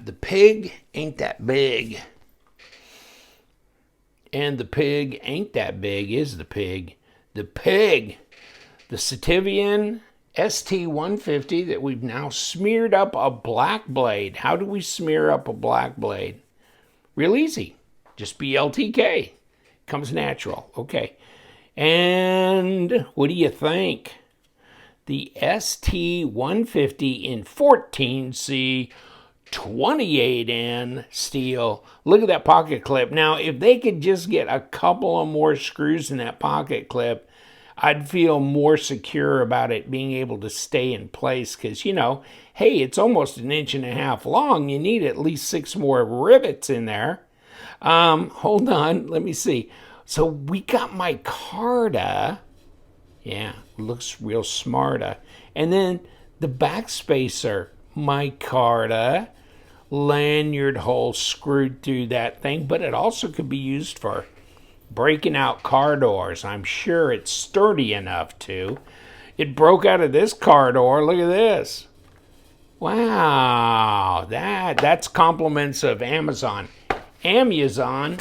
The pig ain't that big. And the pig ain't that big, is the pig. The pig, the Sitivien ST150 that we've now smeared up a black blade. How do we smear up a black blade? Real easy. Just BLTK. Comes natural. Okay. And what do you think? The ST150 in 14C 28N steel. Look at that pocket clip. Now, if they could just get a couple of more screws in that pocket clip, I'd feel more secure about it being able to stay in place because, you know, hey, it's almost 1.5 inches long. You need at least 6 more rivets in there. Hold on. Let me see. So we got micarta. Yeah, looks real smarta. And then the back spacer, micarta. Lanyard hole screwed through that thing, but it also could be used for breaking out car doors. I'm sure it's sturdy enough to. It broke out of this car door. Look at this. Wow, that's compliments of Amazon. Amazon.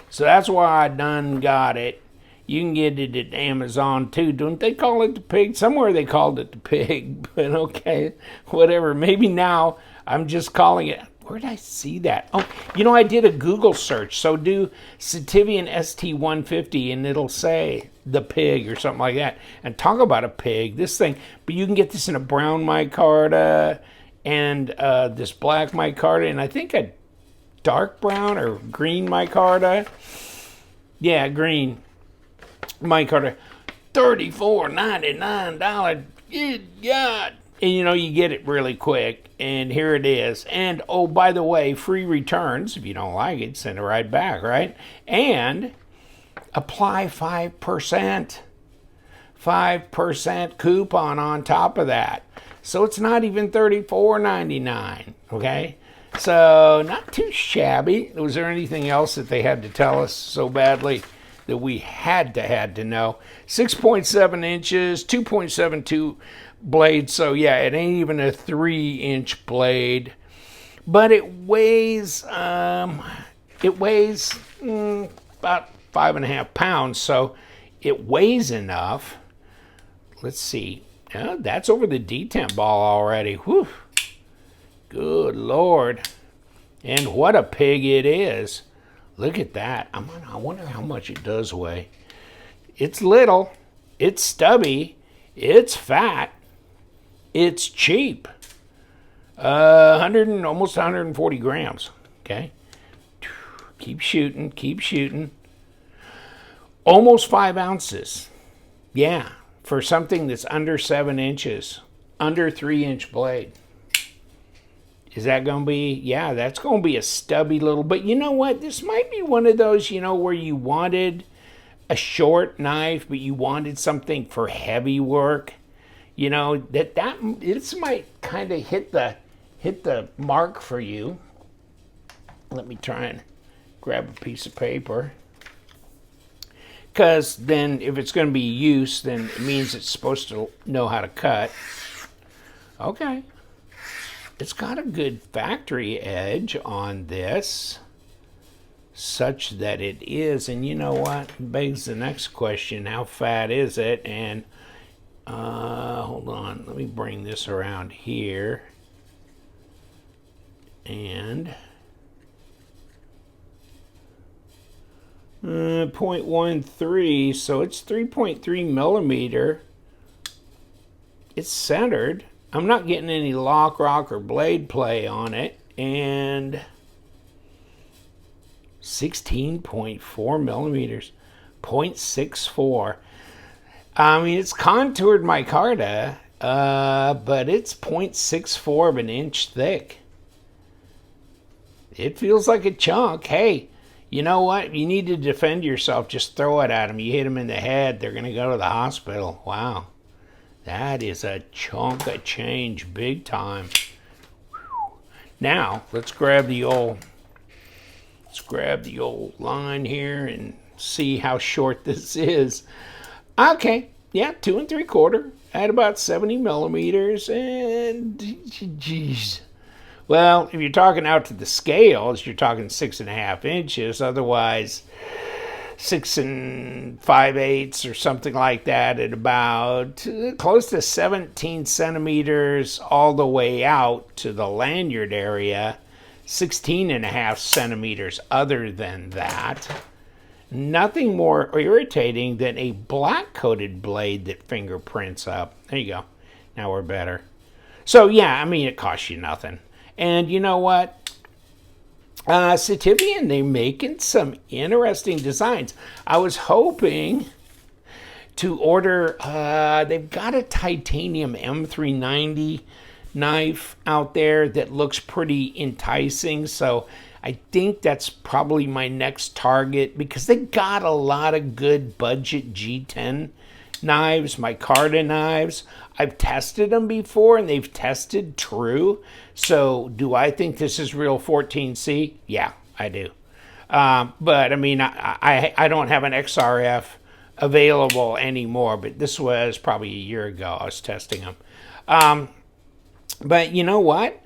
So that's why I done got it. You can get it at Amazon too. Don't they call it the pig? Somewhere they called it the pig, but okay, whatever. Maybe now I'm just calling it. Where did I see that? Oh, you know, I did a Google search. So do Sitivien ST150 and it'll say the pig or something like that. And talk about a pig, this thing. But you can get this in a brown micarta and this black micarta and I think a dark brown or green micarta. Yeah, green micarta. $34.99. Good God. And you know, you get it really quick, and here it is. And oh, by the way, free returns. If you don't like it, send it right back, right? And apply 5%. 5% coupon on top of that. So it's not even $34.99, okay? So not too shabby. Was there anything else that they had to tell us so badly that we had to know? 6.7 inches, 2.72 blade, so yeah, it ain't even a 3-inch blade, but it weighs about 5.5 pounds, so it weighs enough. Let's see, that's over the detent ball already. Whew. Good Lord. And what a pig it is. Look at that. I wonder how much it does weigh. It's little, it's stubby, it's fat, it's cheap. 100 almost 140 grams. Okay. Keep shooting, keep shooting. Almost 5 ounces. Yeah, for something that's under 7 inches, under 3-inch blade. Is that going to be, yeah, that's going to be a stubby little, but you know what? This might be one of those, you know, where you wanted a short knife, but you wanted something for heavy work. You know, this might kind of hit the mark for you. Let me try and grab a piece of paper. Because then if it's going to be used, then it means it's supposed to know how to cut. Okay. It's got a good factory edge on this, such that it is, and you know what, begs the next question, how fat is it? And hold on, let me bring this around here, and 0.13, so it's 3.3 millimeter. It's centered. I'm not getting any lock, rock, or blade play on it. And 16.4 millimeters, 0.64. I mean, it's contoured micarta, but it's 0.64 of an inch thick. It feels like a chunk. Hey, you know what? You need to defend yourself. Just throw it at them. You hit them in the head, they're going to go to the hospital. Wow. That is a chunk of change, big time. Whew. Now, let's grab the old line here and see how short this is. Okay, yeah, 2 3/4 at about 70 millimeters, and geez, Well, if you're talking out to the scales, you're talking 6.5 inches. Otherwise, 6 5/8 or something like that at about close to 17 centimeters all the way out to the lanyard area. 16.5 centimeters other than that. Nothing more irritating than a black coated blade that fingerprints up. There you go. Now we're better. So yeah, I mean, it costs you nothing. And you know what? Sitivien, they're making some interesting designs. I was hoping to order, they've got a titanium M390 knife out there that looks pretty enticing. So I think that's probably my next target because they got a lot of good budget G10 knives, micarta knives. I've tested them before and they've tested true. So do I think this is real 14C? Yeah, I do. But I mean, I don't have an XRF available anymore, but this was probably a year ago I was testing them. But you know what?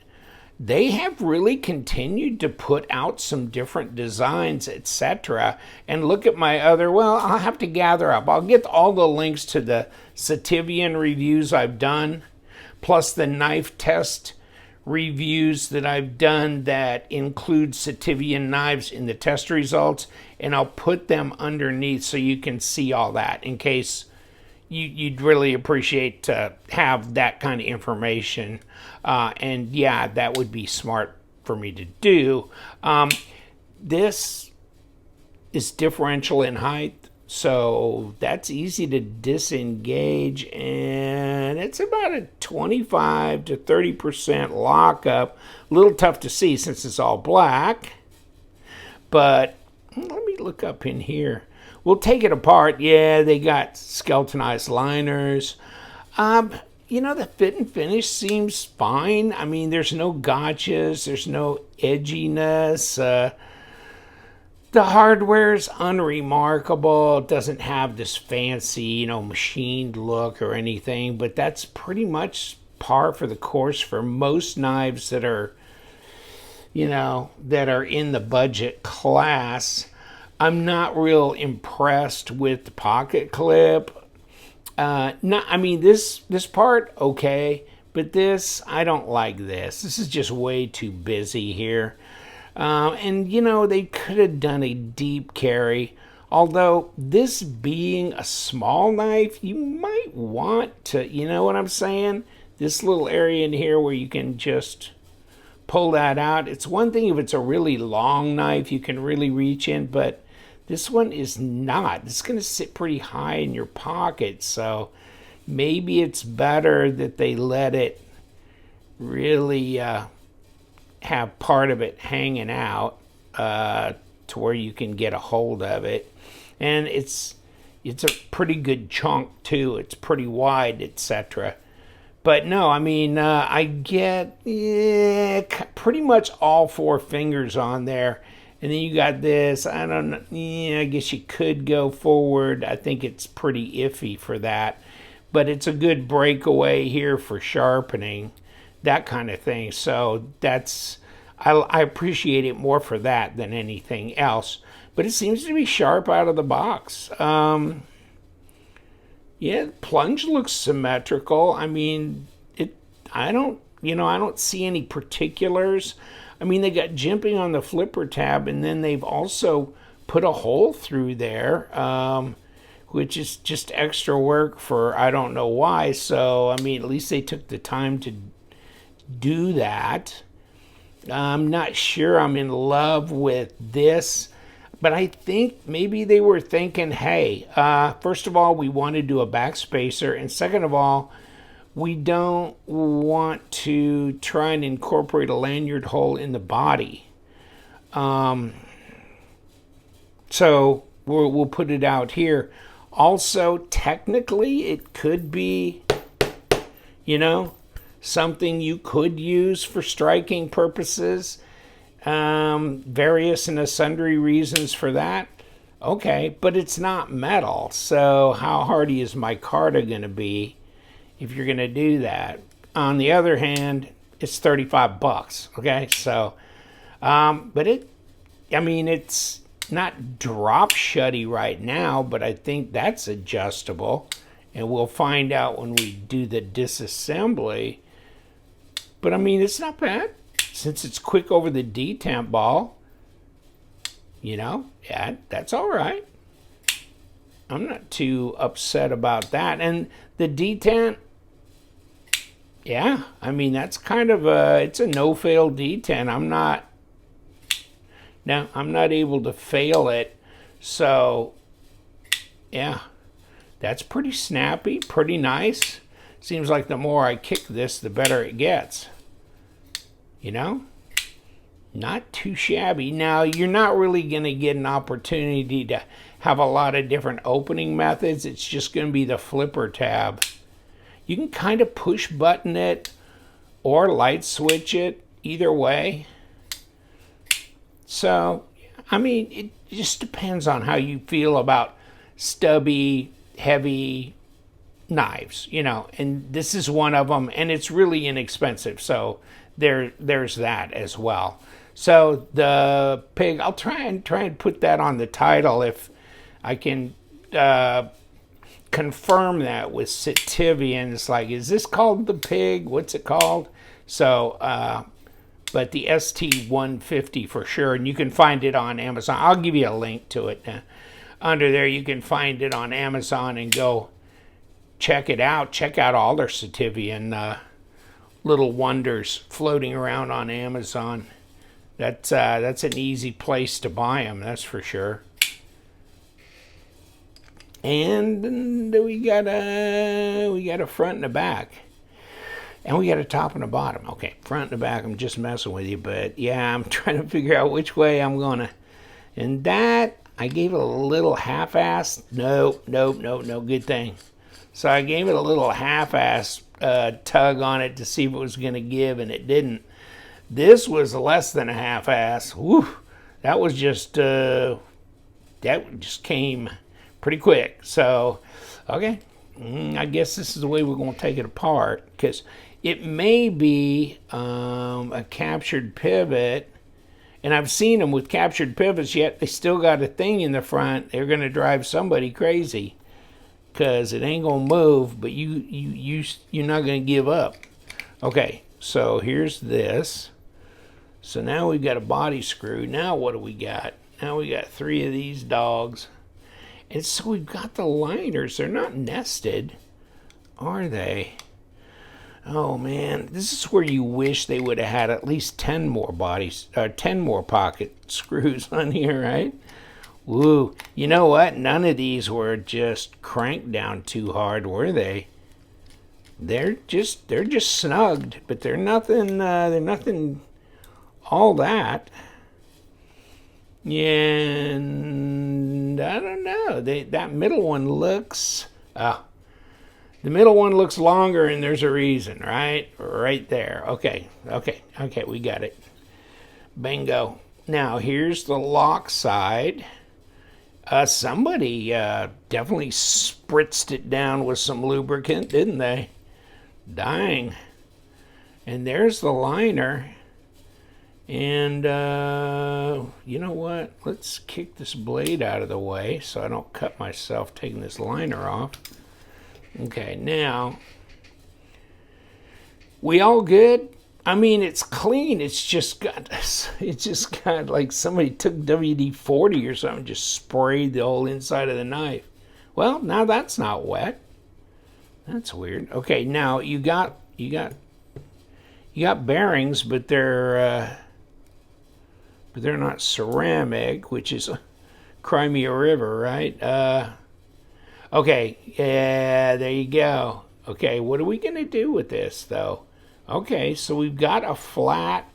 They have really continued to put out some different designs, etc. And look at my other, well, I'll have to gather up. I'll get all the links to the Sitivien reviews I've done, plus the knife test reviews that I've done that include Sitivien knives in the test results, and I'll put them underneath so you can see all that in case you'd really appreciate to have that kind of information. And yeah, that would be smart for me to do. This is differential in height, so that's easy to disengage, and it's about a 25 to 30% lockup. A little tough to see since it's all black, but let me look up in here. We'll take it apart. Yeah, they got skeletonized liners. You know, the fit and finish seems fine. I mean, there's no gotchas. There's no edginess. The hardware's unremarkable. It doesn't have this fancy, you know, machined look or anything, but that's pretty much par for the course for most knives that are, you know, that are in the budget class. I'm not real impressed with the pocket clip. I mean, this part, okay, but this, I don't like this. This is just way too busy here. And, you know, they could have done a deep carry. Although, this being a small knife, you might want to, you know what I'm saying? This little area in here where you can just pull that out. It's one thing if it's a really long knife, you can really reach in, but this one is not. It's going to sit pretty high in your pocket, so maybe it's better that they let it really have part of it hanging out to where you can get a hold of it. And it's a pretty good chunk too. It's pretty wide, etc. But no, I mean, I get pretty much all four fingers on there. And then you got this. I don't know. Yeah, I guess you could go forward. I think it's pretty iffy for that. But it's a good breakaway here for sharpening, that kind of thing. So that's, I appreciate it more for that than anything else. But it seems to be sharp out of the box. Yeah, plunge looks symmetrical. I mean, I don't see any particulars. I mean, they got jimping on the flipper tab, and then they've also put a hole through there, which is just extra work for I don't know why. So, I mean, at least they took the time to do that. I'm not sure I'm in love with this, but I think maybe they were thinking, hey, first of all, we want to do a backspacer, and second of all, we don't want to try and incorporate a lanyard hole in the body. So we'll put it out here. Also, technically, it could be, you know, something you could use for striking purposes. Various and sundry reasons for that. Okay, but it's not metal. So how hardy is micarta going to be if you're going to do that? On the other hand, it's 35 bucks. Okay, so, but it's not drop shutty right now, but I think that's adjustable, and we'll find out when we do the disassembly. But it's not bad since it's quick over the detemp ball. Yeah, that's all right. I'm not too upset about that. And the detent, yeah, that's kind of it's a no-fail detent. I'm not able to fail it. So, yeah, that's pretty snappy, pretty nice. Seems like the more I kick this, the better it gets. Not too shabby. Now, you're not really going to get an opportunity to have a lot of different opening methods. It's just going to be the flipper tab. You can kind of push button it or light switch it, either way. So, it just depends on how you feel about stubby, heavy knives, and this is one of them, and it's really inexpensive. So there's that as well. So the pig, I'll try and put that on the title if I can confirm that with Sitivien. It's like, is this called the pig? What's it called? So, but the ST150 for sure, and you can find it on Amazon. I'll give you a link to it under there. You can find it on Amazon and go check it out. Check out all their Sitivien little wonders floating around on Amazon. That's an easy place to buy them, that's for sure. And we got a front and a back, and we got a top and a bottom. Okay, front and a back. I'm just messing with you, but yeah, I'm trying to figure out which way I'm gonna. And that I gave it a little half-ass. Nope. Good thing. So I gave it a little half-ass tug on it to see if it was going to give, and it didn't. This was less than a half-ass. Woo! That was just came pretty quick. So, okay, I guess this is the way we're going to take it apart, because it may be a captured pivot, and I've seen them with captured pivots, yet they still got a thing in the front. They're going to drive somebody crazy, because it ain't gonna move, but you're not gonna give up. Okay, so here's this. So now we've got a body screw. Now what do we got? Now we got 3 of these dogs, and so we've got the liners. They're not nested, are they? Oh man, this is where you wish they would have had at least 10 more pocket screws on here, right? Woo, you know what? None of these were just cranked down too hard, were they? They're just snugged, but they're nothing all that. And I don't know. That middle one looks the middle one looks longer, and there's a reason, right? Right there. Okay, we got it. Bingo. Now here's the lock side. Somebody definitely spritzed it down with some lubricant, didn't they? Dang. And there's the liner. And you know what? Let's kick this blade out of the way so I don't cut myself taking this liner off. Okay, now, we all good? It's clean. It's just got like somebody took WD-40 or something, just sprayed the whole inside of the knife. Well, now that's not wet. That's weird. Okay, now you got bearings, but they're not ceramic, which is Crimea River, right? Okay, yeah, there you go. Okay, what are we gonna do with this though? Okay, so we've got a flat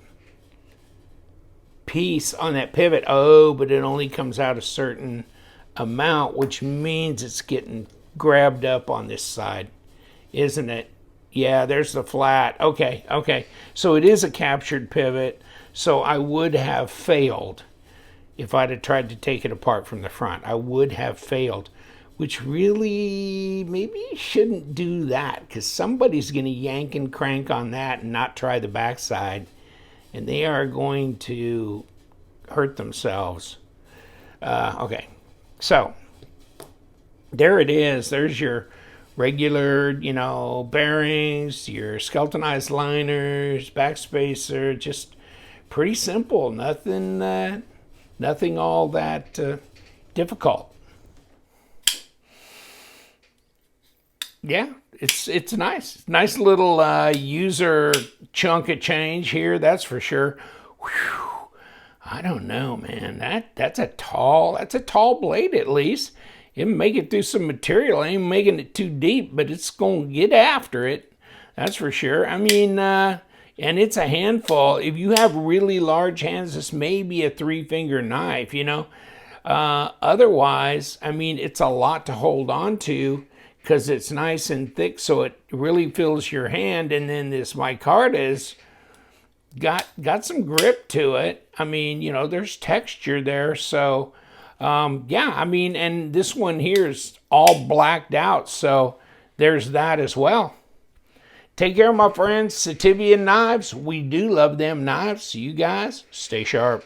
piece on that pivot. Oh, but it only comes out a certain amount, which means it's getting grabbed up on this side, isn't it? Yeah, there's the flat. Okay. So it is a captured pivot, so I would have failed if I'd have tried to take it apart from the front. I would have failed. which really maybe you shouldn't do that because somebody's going to yank and crank on that and not try the backside, and they are going to hurt themselves. Okay, so there it is. There's your regular, bearings, your skeletonized liners, backspacer, just pretty simple. Nothing all that difficult. Yeah, it's nice. Nice little user chunk of change here, that's for sure. Whew. I don't know, man. That's a tall blade at least. It make it through some material. I ain't making it too deep, but it's going to get after it. That's for sure. I mean, and it's a handful. If you have really large hands, this may be a 3-finger knife, Otherwise, I mean, it's a lot to hold on to because it's nice and thick, so it really fills your hand. And then this micarta's got some grip to it. I mean, there's texture there, so yeah, I mean, and this one here is all blacked out, so there's that as well. Take care, my friends. Sitivien Knives. We do love them knives. You guys, stay sharp.